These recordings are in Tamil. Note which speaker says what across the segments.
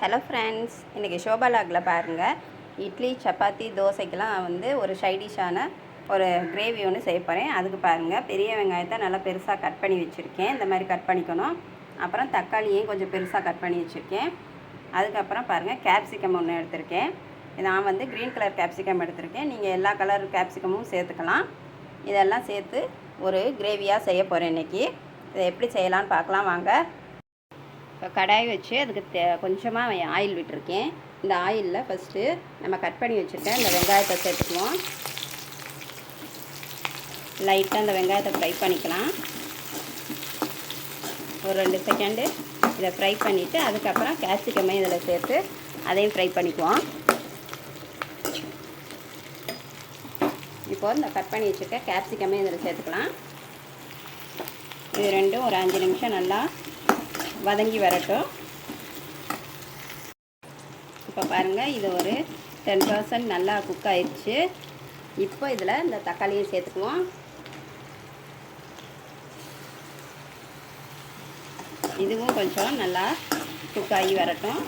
Speaker 1: ஹலோ ஃப்ரெண்ட்ஸ், இன்றைக்கி ஷோபாலாகில் பாருங்கள், இட்லி சப்பாத்தி தோசைக்கெலாம் வந்து ஒரு சைடிஷான ஒரு கிரேவி ஒன்று செய்ய போகிறேன். அதுக்கு பாருங்கள், பெரிய வெங்காயத்தை நல்லா பெருசாக கட் பண்ணி வச்சுருக்கேன். இந்த மாதிரி கட் பண்ணிக்கணும். அப்புறம் தக்காளியையும் கொஞ்சம் பெருசாக கட் பண்ணி வச்சுருக்கேன். அதுக்கப்புறம் பாருங்கள், கேப்சிகம் ஒன்று எடுத்திருக்கேன். நான் வந்து க்ரீன் கலர் கேப்சிகம் எடுத்திருக்கேன். நீங்கள் எல்லா கலர் கேப்சிகமும் சேர்த்துக்கலாம். இதெல்லாம் சேர்த்து ஒரு கிரேவியாக செய்ய போகிறேன் இன்றைக்கி. இதை எப்படி செய்யலான்னு பார்க்கலாம் வாங்க. இப்போ கடாய் வச்சு அதுக்கு கொஞ்சமாக ஆயில் விட்டுருக்கேன். இந்த ஆயிலில் ஃபஸ்ட்டு நம்ம கட் பண்ணி வச்சுருக்கேன் இந்த வெங்காயத்தை சேர்த்துக்குவோம். லைட்டாக இந்த வெங்காயத்தை ஃப்ரை பண்ணிக்கலாம். ஒரு 2 செகண்டு இதை ஃப்ரை பண்ணிவிட்டு அதுக்கப்புறம் கேப்சிகமே இதில் சேர்த்து அதையும் ஃப்ரை பண்ணிக்குவோம். இப்போது இந்த கட் பண்ணி வச்சுருக்க கேப்சிகமே இதில் சேர்த்துக்கலாம். இது ரெண்டும் ஒரு 5 நிமிஷம் நல்லா வதங்கி வரட்டும். இப்போ பாருங்கள், இது ஒரு 10% நல்லா குக் ஆயிடுச்சு. இப்போ இதில் இந்த தக்காளியை சேர்த்துக்குவோம். இதுவும் கொஞ்சம் நல்லா குக் ஆகி வரட்டும்.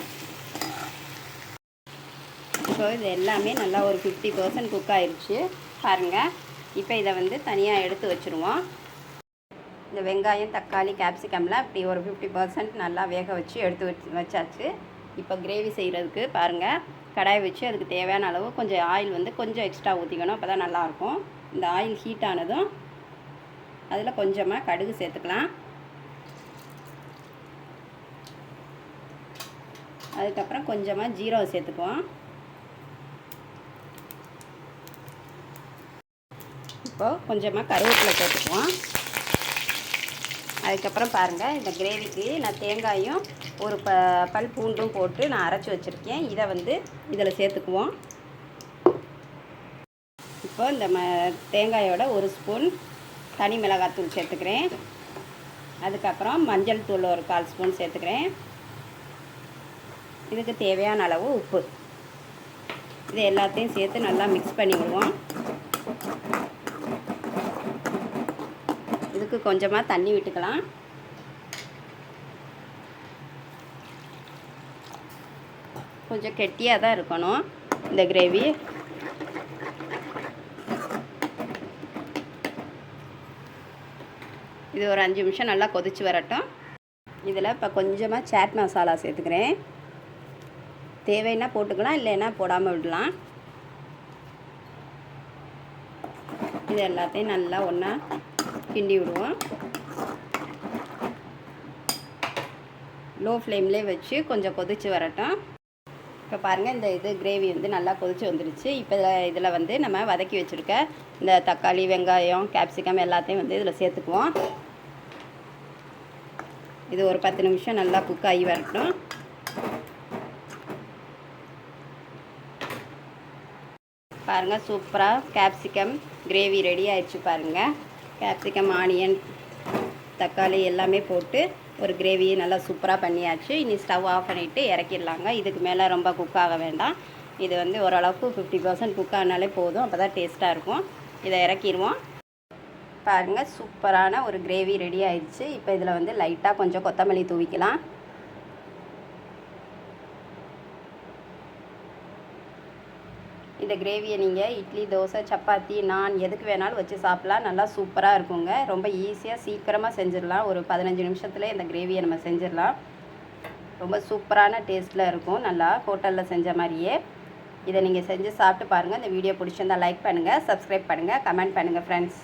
Speaker 1: இப்போ இது எல்லாமே நல்லா ஒரு 50% குக் ஆயிடுச்சு பாருங்கள். இப்போ இதை வந்து தனியாக எடுத்து வச்சுருவோம். இந்த வெங்காயம் தக்காளி கேப்சிகமில் அப்படி ஒரு 50% நல்லா வேக வச்சு எடுத்து வச்சாச்சு. இப்போ கிரேவி செய்கிறதுக்கு பாருங்கள், கடாய் வச்சு அதுக்கு தேவையான அளவு கொஞ்சம் ஆயில் வந்து கொஞ்சம் எக்ஸ்ட்ரா ஊற்றிக்கணும். அப்போ தான் நல்லாயிருக்கும். இந்த ஆயில் ஹீட் ஆனதும் அதில் கொஞ்சமாக கடுகு சேர்த்துக்கலாம். அதுக்கப்புறம் கொஞ்சமாக ஜீரகம் சேர்த்துக்குவோம். இப்போது கொஞ்சமாக கருவேப்பிலை சேர்த்துக்குவோம். அதுக்கப்புறம் பாருங்கள், இந்த கிரேவிக்கு நான் தேங்காயும் ஒரு பல் பூண்டும் போட்டு நான் அரைச்சி வச்சுருக்கேன். இதை வந்து இதில் சேர்த்துக்குவோம். இப்போ இந்த தேங்காயோட 1 ஸ்பூன் தனி மிளகாத்தூள் சேர்த்துக்கிறேன். அதுக்கப்புறம் மஞ்சள் தூள் ஒரு 1/4 ஸ்பூன் சேர்த்துக்கிறேன். இதுக்கு தேவையான அளவு உப்பு. இது எல்லாத்தையும் சேர்த்து நல்லா மிக்ஸ் பண்ணி விடுவோம். இதுக்கு கொஞ்சமாக தண்ணி விட்டுக்கலாம். கொஞ்சம் கெட்டியாக தான் இருக்கணும் இந்த கிரேவி. இது ஒரு 5 நிமிஷம் நல்லா கொதிச்சு வரட்டும். இதில் இப்போ கொஞ்சமாக சாட் மசாலா சேர்த்துக்கிறேன். தேவைன்னா போட்டுக்கலாம், இல்லைன்னா போடாமல் விடலாம். இது எல்லாத்தையும் நல்லா ஒன்றா கிண்டி விடுவோம். லோ ஃப்ளேம்லேயே வச்சு கொஞ்சம் கொதித்து வரட்டும். இப்போ பாருங்கள், இந்த கிரேவி வந்து நல்லா கொதித்து வந்துடுச்சு. இப்போ இதில் வந்து நம்ம வதக்கி வச்சுருக்க இந்த தக்காளி வெங்காயம் கேப்சிகம் எல்லாத்தையும் வந்து இதில் சேர்த்துக்குவோம். இது ஒரு 10 நிமிஷம் நல்லா குக் ஆகி வரட்டும். பாருங்கள், சூப்பராக கேப்சிகம் கிரேவி ரெடி ஆயிடுச்சு பாருங்கள். கேப்சிகம் ஆனியன் தக்காளி எல்லாமே போட்டு ஒரு கிரேவியை நல்லா சூப்பராக பண்ணியாச்சு. இனி ஸ்டவ் ஆஃப் பண்ணிவிட்டு இறக்கிடலாங்க. இதுக்கு மேலே ரொம்ப குக் ஆக வேண்டாம். இது வந்து ஓரளவுக்கு 50% குக் ஆனாலே போதும். அப்போ தான் டேஸ்ட்டாக இருக்கும். இதை இறக்கிடுவோம். பாருங்கள், சூப்பரான ஒரு கிரேவி ரெடி ஆயிடுச்சு. இப்போ இதில் வந்து லைட்டாக கொஞ்சம் கொத்தமல்லி தூவிக்கலாம். இந்த கிரேவியை நீங்கள் இட்லி தோசை சப்பாத்தி நான் எதுக்கு வேணாலும் வச்சு சாப்பிட்லாம். நல்லா சூப்பராக இருக்குங்க. ரொம்ப ஈஸியாக சீக்கிரமாக செஞ்சிடலாம். ஒரு 15 நிமிஷத்துலேயே இந்த கிரேவியை நம்ம செஞ்சிடலாம். ரொம்ப சூப்பரான டேஸ்ட்டில் இருக்கும். நல்லா ஹோட்டலில் செஞ்ச மாதிரியே. இதை நீங்கள் செஞ்சு சாப்பிட்டு பாருங்கள். இந்த வீடியோ பிடிச்சிருந்தால் லைக் பண்ணுங்கள், சப்ஸ்கிரைப் பண்ணுங்கள், கமெண்ட் பண்ணுங்கள் ஃப்ரெண்ட்ஸ்.